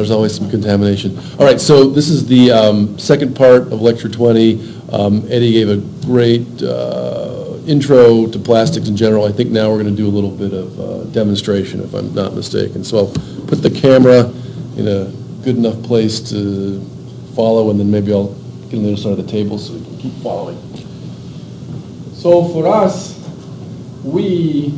there's always some contamination. All right, so this is the second part of Lecture 20. Eddie gave a great intro to plastics in general. I think now we're going to do a little bit of demonstration, if I'm not mistaken. So I'll put the camera in a good enough place to follow, and then maybe I'll get on the other side of the table so we can keep following. So for us, we,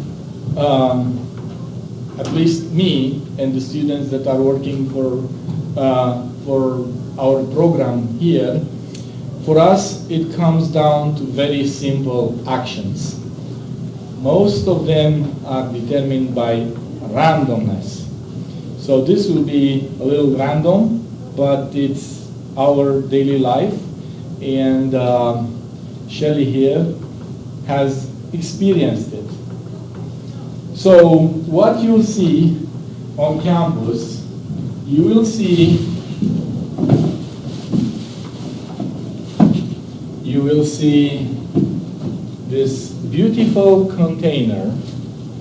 at least me and the students that are working for our program here, for us it comes down to very simple actions. Most of them are determined by randomness. So this will be a little random, but it's our daily life, and Shelley here has experienced it. So what you'll see on campus, you will see this beautiful container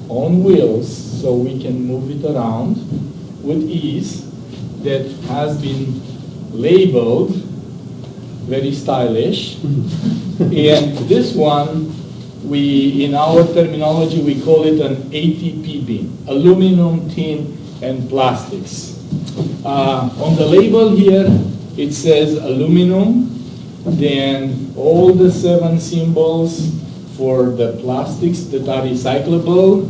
on wheels, so we can move it around with ease, that has been labeled very stylish. And this one, in our terminology, we call it an ATP bin, aluminum, tin, and plastics. On the label here, it says aluminum, then all the 7 symbols for the plastics that are recyclable,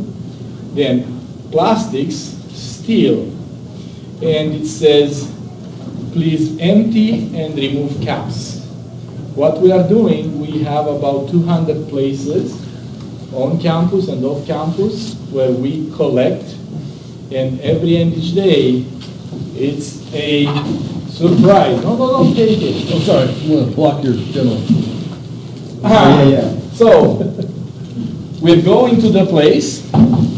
then plastics, steel, and it says, please empty and remove caps. What we are doing, we have about 200 places on campus and off campus where we collect, and every and each day it's a surprise. No, don't take it. Oh, sorry, I'm going to block your demo. So we're going to the place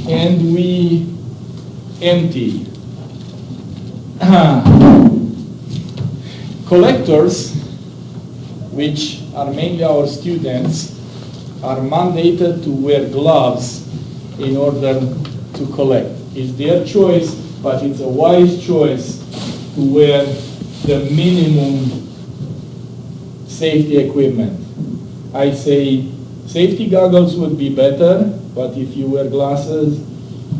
and we empty. Collectors, which are mainly our students, are mandated to wear gloves in order to collect. It's their choice, but it's a wise choice to wear the minimum safety equipment. I say safety goggles would be better, but if you wear glasses,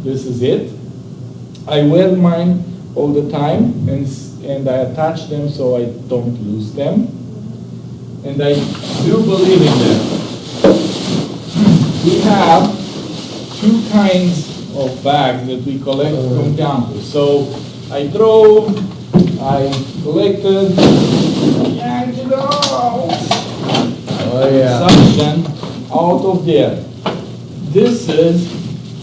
this is it. I wear mine all the time, and I attach them so I don't lose them. And I do believe in them. We have 2 kinds of bags that we collect from campus. So I collected, yanked it out. Oh yeah. Suction out of there. This is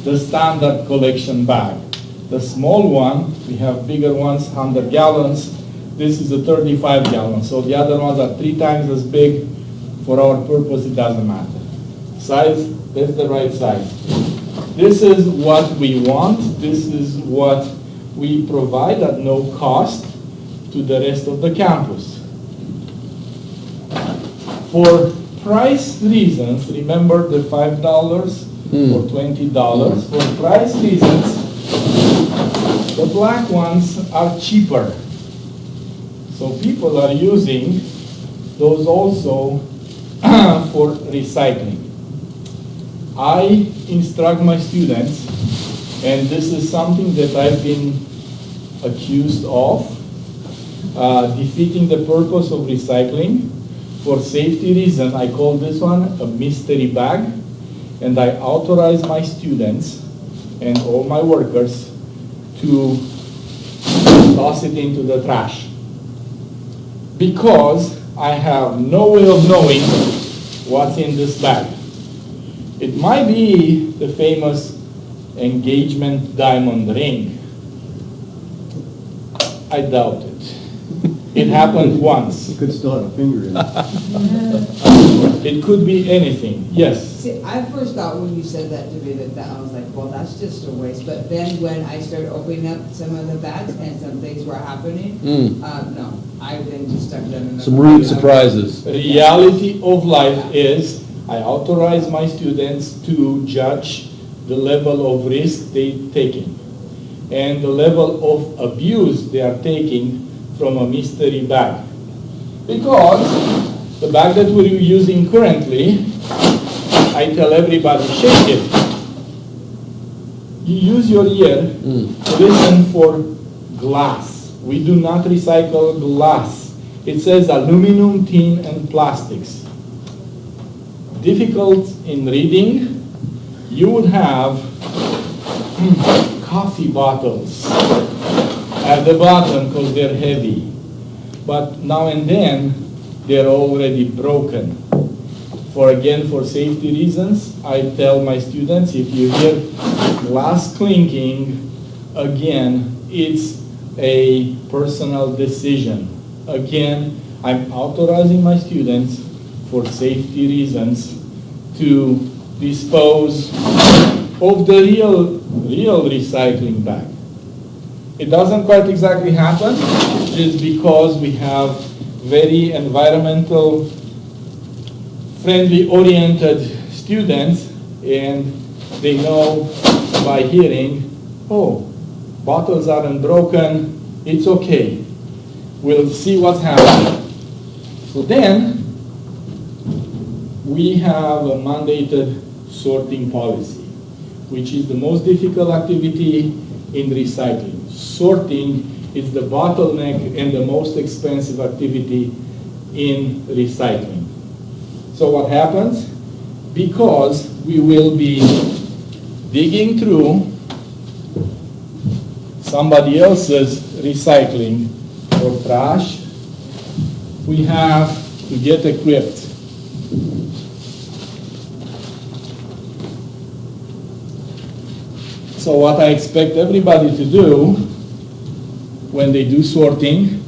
the standard collection bag. The small one, we have bigger ones, 100 gallons. This is a 35 gallons. So the other ones are 3 times as big. For our purpose, it doesn't matter. Size, that's the right size. This is what we want. This is what we provide at no cost to the rest of the campus. For price reasons, remember the $5 or $20. For price reasons, the black ones are cheaper. So people are using those also for recycling. I instruct my students, and this is something that I've been accused of, defeating the purpose of recycling. For safety reason, I call this one a mystery bag, and I authorize my students and all my workers to toss it into the trash, because I have no way of knowing what's in this bag. It might be the famous engagement diamond ring. I doubt it. It happened once. You could still have a finger in it. It could be anything, yes. See, I first thought when you said that to me that I was like, well, that's just a waste. But then when I started opening up some of the bags and some things were happening, no, I then just stuck them in the Some rude surprises. The reality of life is I authorize my students to judge the level of risk they're taking. and the level of abuse they are taking from a mystery bag. Because the bag that we're using currently, I tell everybody, shake it. You use your ear to listen for glass. We do not recycle glass. It says aluminum, tin, and plastics. Difficult in reading, you would have coffee bottles at the bottom because they're heavy. But now and then, they're already broken. For safety reasons, I tell my students, if you hear glass clinking, again, it's a personal decision. Again, I'm authorizing my students for safety reasons to dispose of the real recycling bag. It doesn't quite exactly happen just because we have very environmental friendly oriented students, and they know by hearing, oh, bottles aren't broken, it's okay. We'll see what's happening. So then, we have a mandated sorting policy, which is the most difficult activity in recycling. Sorting is the bottleneck and the most expensive activity in recycling. So what happens? Because we will be digging through somebody else's recycling or trash, we have to get equipped. So what I expect everybody to do when they do sorting,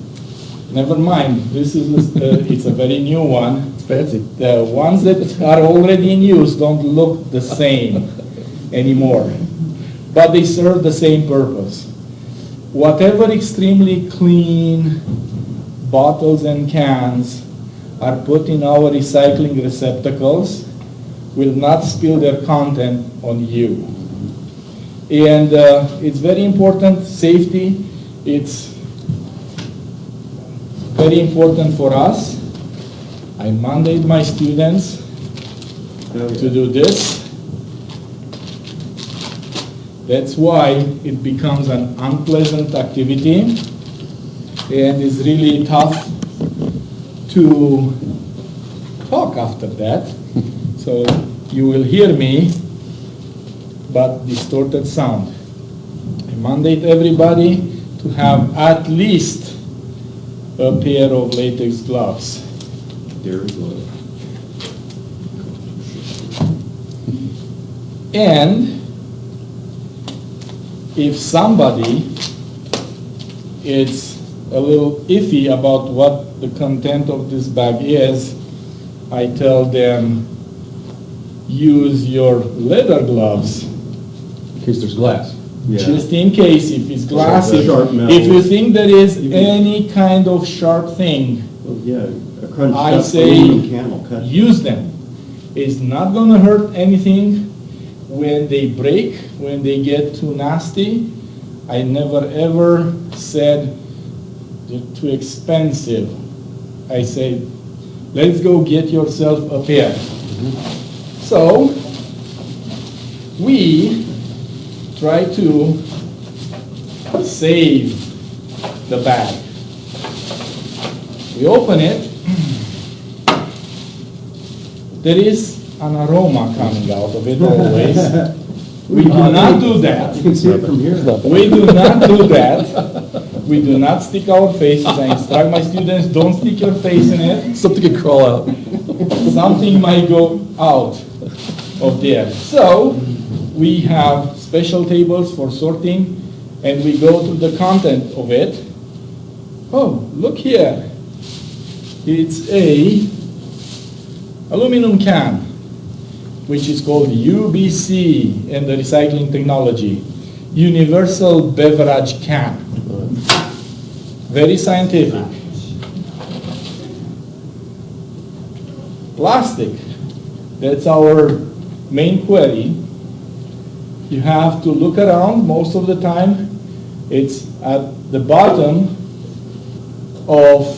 never mind, this is it's a very new one. It's fancy. The ones that are already in use don't look the same anymore, but they serve the same purpose. Whatever extremely clean bottles and cans are put in our recycling receptacles will not spill their content on you. And it's very important, safety, it's very important for us. I mandate my students to do this. That's why it becomes an unpleasant activity and it's really tough to talk after that. So you will hear me, but distorted sound. I mandate everybody to have at least a pair of latex gloves. There is love. And if somebody is a little iffy about what the content of this bag is, I tell them, use your leather gloves. In case there's glass. Yeah. Just in case, if it's glass, Sharp metal. if you think there is any kind of sharp thing, Well, yeah, a crunched I up say aluminum can will cut. use them. It's not going to hurt anything when they break, when they get too nasty. I never ever said they're too expensive. I say, let's go get yourself a pair. So we try to save the bag. We open it. There is an aroma coming out of it always. We do not do that. You can see it from here. We do not do that. We do not stick our faces. I instruct my students, don't stick your face in it. Something could crawl out. Something might go out of there. So we have special tables for sorting, and we go through the content of it. Oh, look here. It's a aluminum can, which is called UBC in the recycling technology, Universal Beverage Can. Very scientific. Plastic, that's our main query. You have to look around most of the time. It's at the bottom of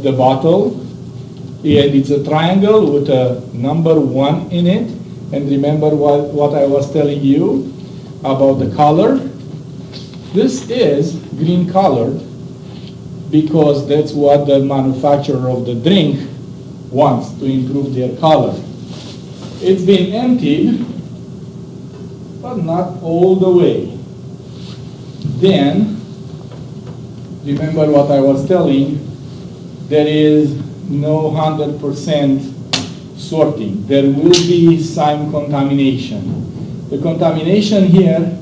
the bottle, and it's a triangle with a number 1 in it. And remember what I was telling you about the color? This is green colored because that's what the manufacturer of the drink wants to improve their color. It's been emptied, but not all the way. Then, remember what I was telling, there is no 100% sorting. There will be some contamination. The contamination here,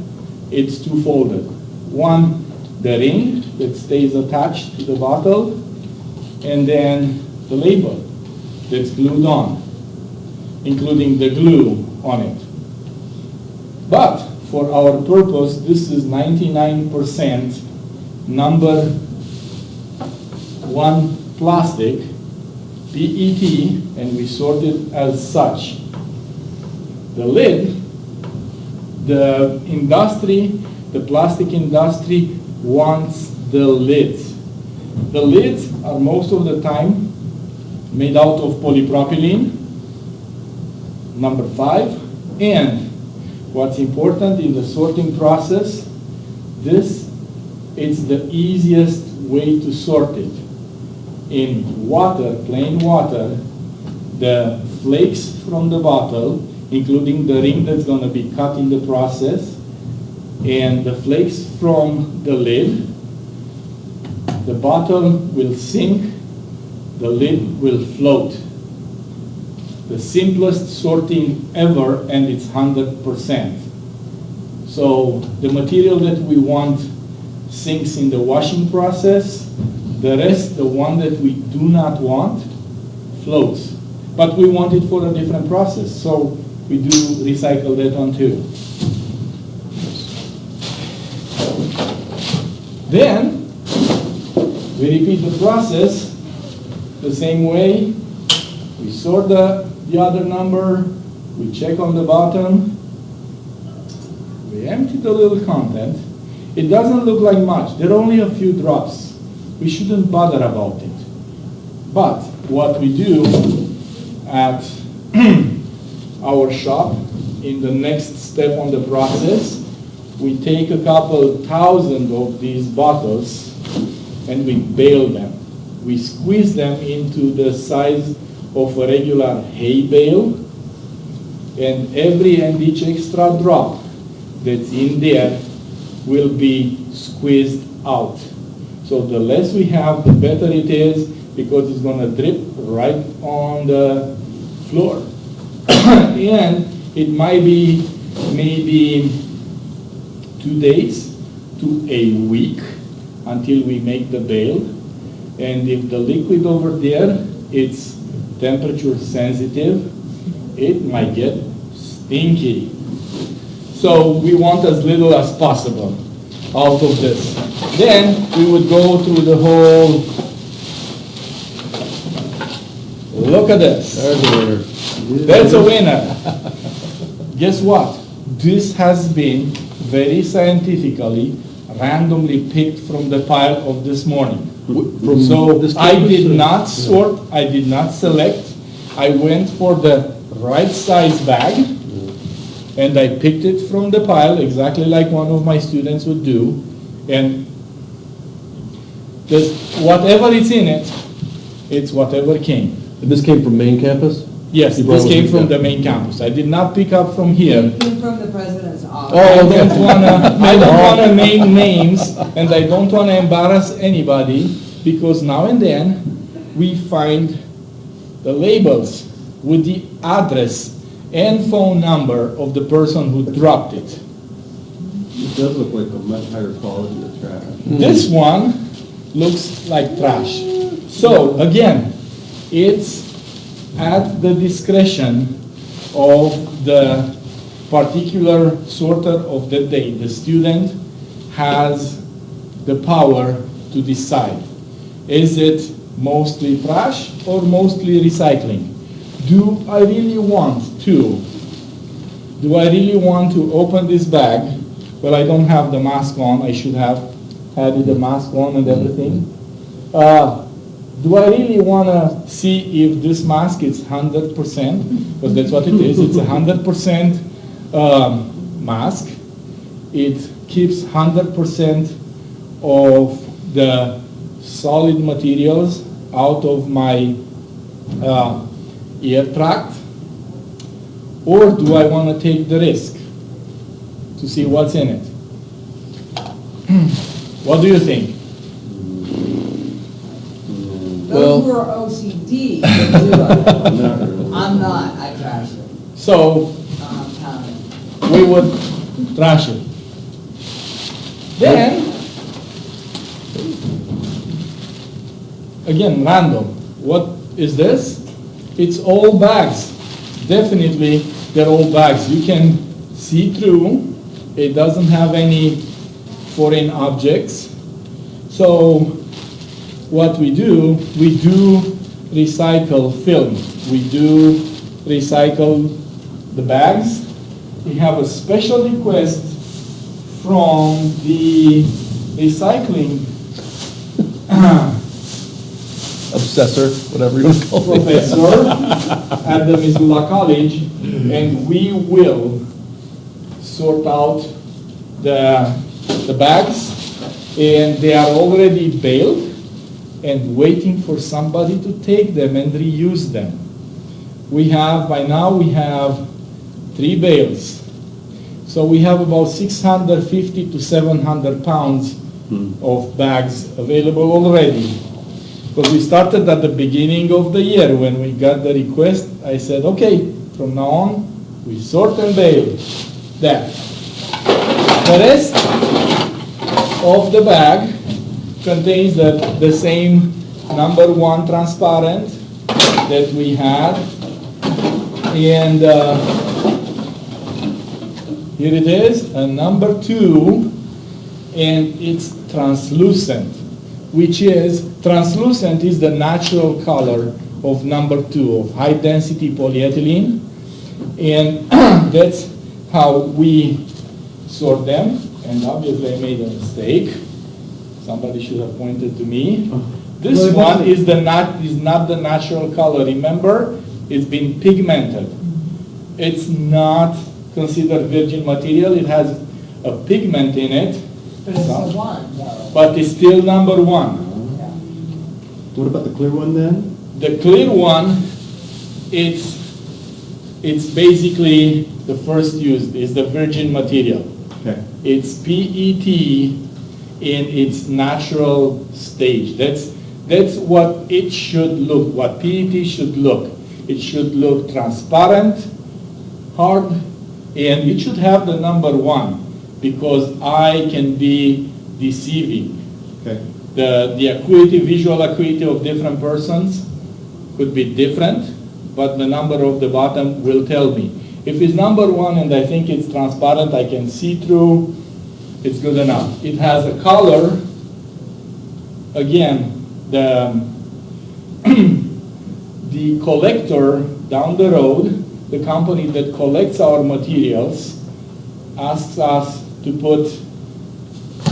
it's two-folded. One, the ring that stays attached to the bottle, and then the label that's glued on, including the glue on it. But for our purpose, this is 99% number 1 plastic, PET, and we sort it as such. The lid, the industry, the plastic industry wants the lids. The lids are most of the time made out of polypropylene, number 5, and what's important in the sorting process, it's the easiest way to sort it. In water, plain water, the flakes from the bottle, including the ring that's going to be cut in the process, and the flakes from the lid, the bottle will sink, the lid will float. The simplest sorting ever, and it's 100%. So the material that we want sinks in the washing process. The rest, the one that we do not want, floats. But we want it for a different process, so we do recycle that one too. Then, we repeat the process the same way. We sort the other number, we check on the bottom, we empty the little content. It doesn't look like much. There are only a few drops. We shouldn't bother about it. But what we do at our shop, in the next step on the process, we take a couple thousand of these bottles and we bale them. We squeeze them into the size of a regular hay bale, and every and each extra drop that's in there will be squeezed out. So the less we have, the better it is, because it's going to drip right on the floor. And it might be maybe 2 days to a week until we make the bale. And if the liquid over there, it's temperature sensitive, it might get stinky. So we want as little as possible out of this. Then we would go through the whole, look at this. There's a winner. That's a winner. Guess what? This has been very scientifically randomly picked from the pile of this morning. So I did not sort, I did not select. I went for the right size bag, and I picked it from the pile exactly like one of my students would do. And whatever is in it, it's whatever came. And this came from main campus? Yes, You brought this it came with from you? the main campus. I did not pick up from here. It came from the president's office. I don't wanna name names, and I don't wanna embarrass anybody, because now and then we find the labels with the address and phone number of the person who dropped it. It does look like a much higher quality of trash. This one looks like trash. So again, it's at the discretion of the particular sorter of the day. The student has the power to decide. Is it mostly trash or mostly recycling? Do I really want to open this bag Well, I don't have the mask on. I should have had the mask on and everything. Do I really want to see if this mask is 100%? Because that's what it is. It's a 100% mask. It keeps 100% of the solid materials out of my ear tract. Or do I want to take the risk to see what's in it? What do you think? Those who are OCD can do it. I'm not, I trash it. So Counting. we would trash it. Then, again, random. What is this? It's all bags. Definitely, they're all bags. You can see through. It doesn't have any foreign objects. So what we do recycle film. We do recycle the bags. We have a special request from the recycling Obsessor, whatever you want to call it. professor at the Missoula College, and we will sort out the bags, and they are already baled and waiting for somebody to take them and reuse them. By now we have 3 bales. So we have about 650 to 700 pounds of bags available already. Because we started at the beginning of the year when we got the request. I said, okay, from now on, we sort and bale that. The rest of the bag contains the same number 1 transparent that we had. And here it is, a number 2, and it's translucent, which is, translucent is the natural color of number 2, of high density polyethylene. And that's how we sort them. And obviously I made a mistake. Somebody should have pointed to me. This one is not the natural color. Remember, it's been pigmented. It's not considered virgin material. It has a pigment in it. But it's the 1, though. But it's still number 1. What about the clear one then? The clear one, it's basically the first used, is the virgin material. Okay. It's PET in its natural stage. That's what it should look, what PET should look. It should look transparent, hard, and it should have the number 1 because I can be deceiving. Okay. The acuity, visual acuity of different persons could be different, but the number of the bottom will tell me. If it's number 1 and I think it's transparent, I can see through, it's good enough. It has a color. Again, the collector down the road, the company that collects our materials, asks us to put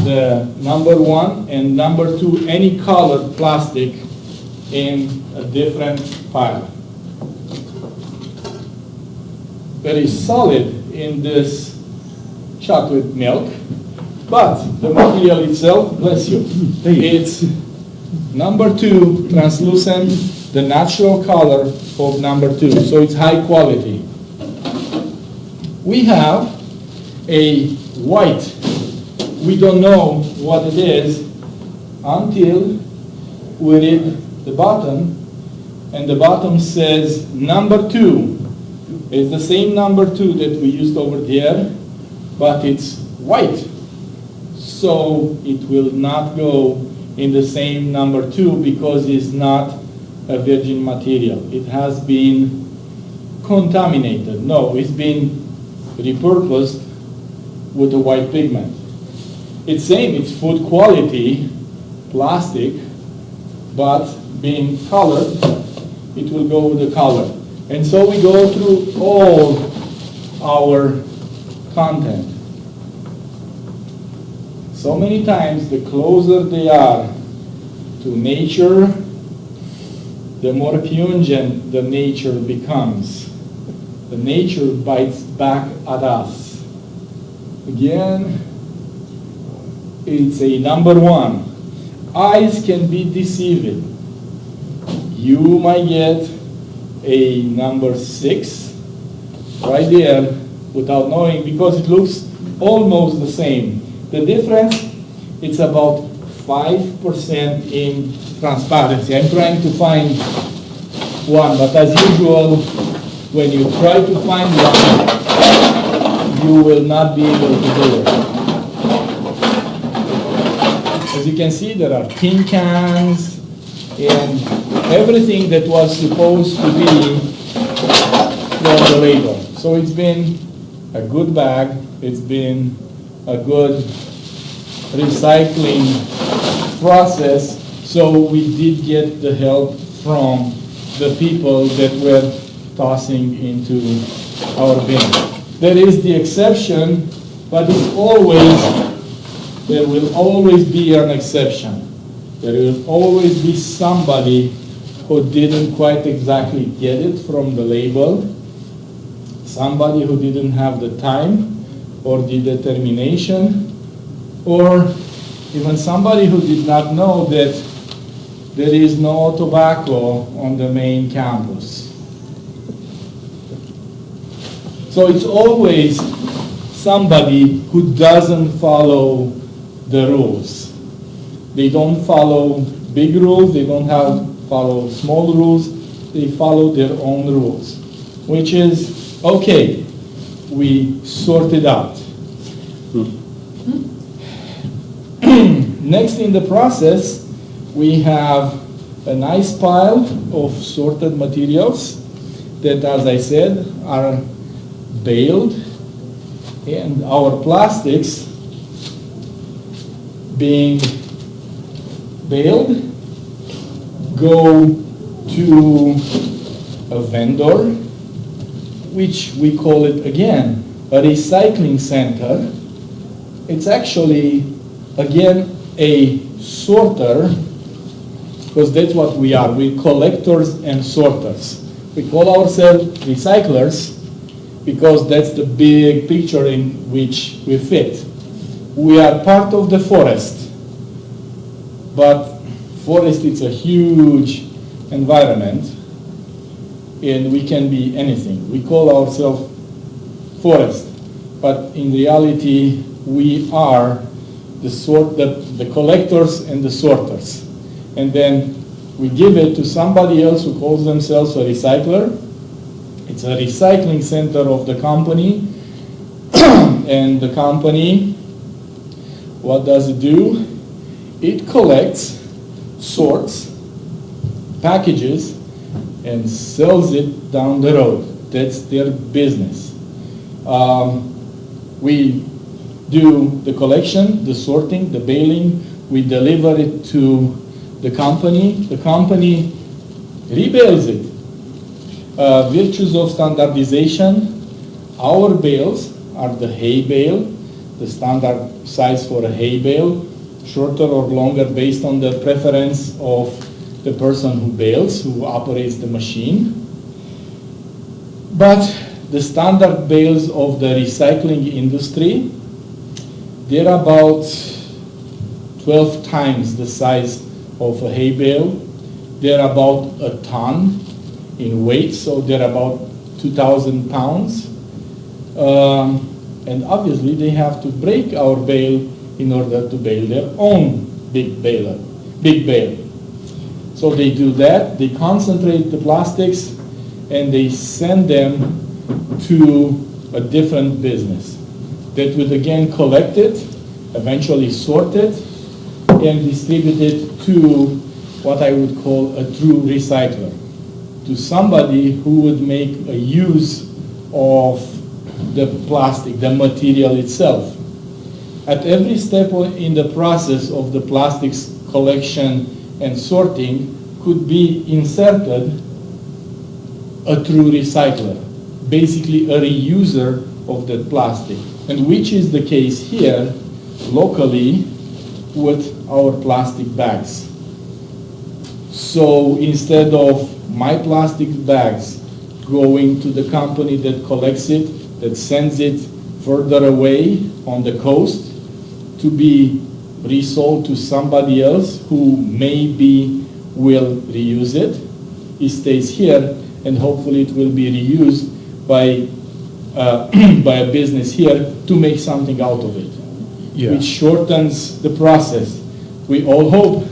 the number 1 and number 2, any colored plastic, in a different pile. Very solid in this chocolate milk, but the material itself, bless you, it's number 2, translucent, the natural color of number 2, so it's high quality. We have a white. We don't know what it is until we read the bottom, and the bottom says number 2. It's the same number 2 that we used over there, but it's white. So it will not go in the same number 2 because it's not a virgin material. It has been contaminated. No, it's been repurposed with a white pigment. It's same, it's food quality plastic, but being colored, it will go with the color. And so we go through all our content. so many times the closer they are to nature, the more pungent the nature becomes. The nature bites back at us. Again, it's a number one. Eyes can be deceiving. You might get a number 6 right there without knowing, because it looks almost the same. The difference, it's about 5% in transparency. I'm trying to find one, but as usual, when you try to find one, you will not be able to do it. As you can see, there are tin cans and everything that was supposed to be from the label. So it's been a good bag. It's been a good recycling process. So we did get the help from the people that were tossing into our bin. There is the exception, but there will always be an exception. There will always be somebody who didn't quite exactly get it from the label, somebody who didn't have the time or the determination, or even somebody who did not know that there is no tobacco on the main campus. So it's always somebody who doesn't follow the rules. They don't follow big rules, they don't follow small rules, they follow their own rules, which is, okay, we sort it out. Next in the process, we have a nice pile of sorted materials that, as I said, are baled, and our plastics being baled go to a vendor, which we call it again a recycling center. It's actually again a sorter, because that's what we are. We're collectors and sorters. We call ourselves recyclers because that's the big picture in which we fit. We are part of the forest, but forest is a huge environment, and we can be anything. We call ourselves forest, but in reality we are the collectors and the sorters. And then we give it to somebody else who calls themselves a recycler. It's a recycling center of the company. And the company, what does it do? It collects, sorts, packages, and sells it down the road. That's their business. We do the collection, the sorting, the baling. We deliver it to the company. The company rebales it. Virtues of standardization. Our bales are the hay bale, the standard size for a hay bale, shorter or longer based on the preference of the person who bales, who operates the machine. But the standard bales of the recycling industry, they're about 12 times the size of a hay bale. They're about a ton in weight, so they're about 2,000 pounds. And obviously they have to break our bale in order to bale their own big bale. So they do that, they concentrate the plastics, and they send them to a different business that would again collect it, eventually sort it, and distribute it to what I would call a true recycler, to somebody who would make a use of the plastic, the material itself. At every step in the process of the plastics collection and sorting could be inserted a true recycler, basically a reuser of that plastic. And which is the case here, locally with our plastic bags. So instead of my plastic bags going to the company that collects it, that sends it further away on the coast to be resold to somebody else who maybe will reuse it, it stays here, and hopefully it will be reused by by a business here to make something out of it, which shortens the process. We all hope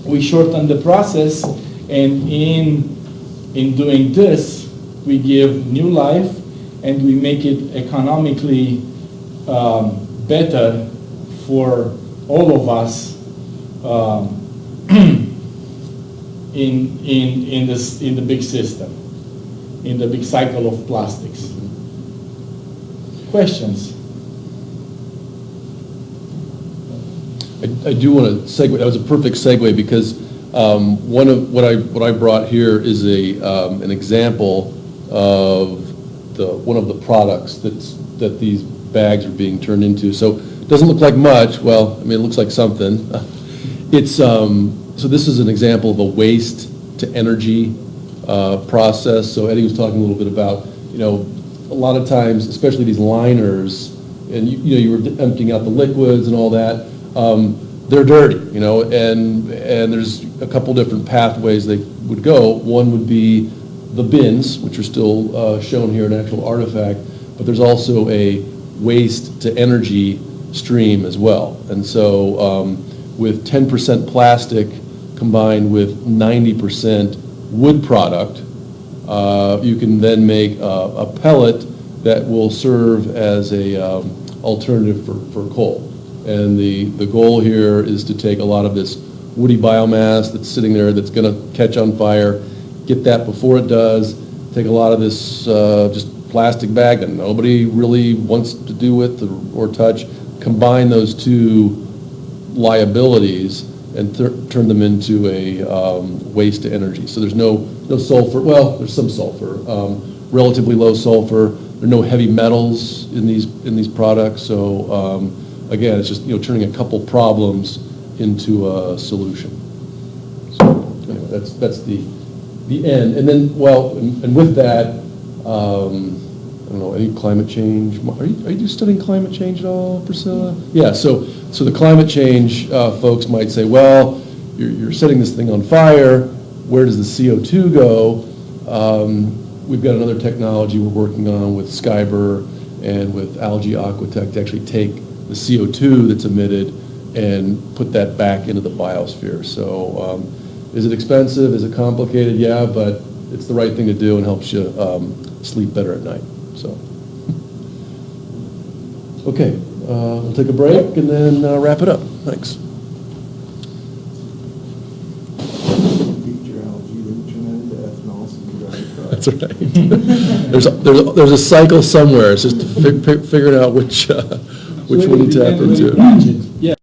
we shorten the process, and in doing this, we give new life and we make it economically better for all of us in the big system, in the big cycle of plastics. Questions? I do want to segue. That was a perfect segue because one of what I brought here is an example of one of the products that these bags are being turned into. So it doesn't look like much. Well, I mean, it looks like something. It's so this is an example of a waste to energy process. So Eddie was talking a little bit about, a lot of times, especially these liners, and you were emptying out the liquids and all that. They're dirty, and there's a couple different pathways they would go. One would be the bins, which are still shown here, an actual artifact, but there's also a waste to energy stream as well. And so with 10% plastic combined with 90% wood product, you can then make a pellet that will serve as a alternative for coal. And the goal here is to take a lot of this woody biomass that's sitting there that's going to catch on fire, get that before it does, take a lot of this just plastic bag that nobody really wants to do with or touch, combine those two liabilities and turn them into a waste to energy. So there's no sulfur. Well, there's some sulfur, relatively low sulfur. There are no heavy metals in these products. So again, it's just turning a couple problems into a solution. So anyway, that's the end. And then and with that, I don't know, any climate change. Are you studying climate change at all, Priscilla? Yeah. So the climate change folks might say, well, you're setting this thing on fire. Where does the CO2 go? We've got another technology we're working on with Skyber and with Algae Aquatech to actually take the CO2 that's emitted and put that back into the biosphere. So is it expensive? Is it complicated? Yeah, but it's the right thing to do and helps you sleep better at night. So, okay, we'll take a break and then wrap it up. Thanks. Beat your algae, then turn it into ethanol, so you can drive a truck. That's right. There's a cycle somewhere. It's just figuring out which one to tap into.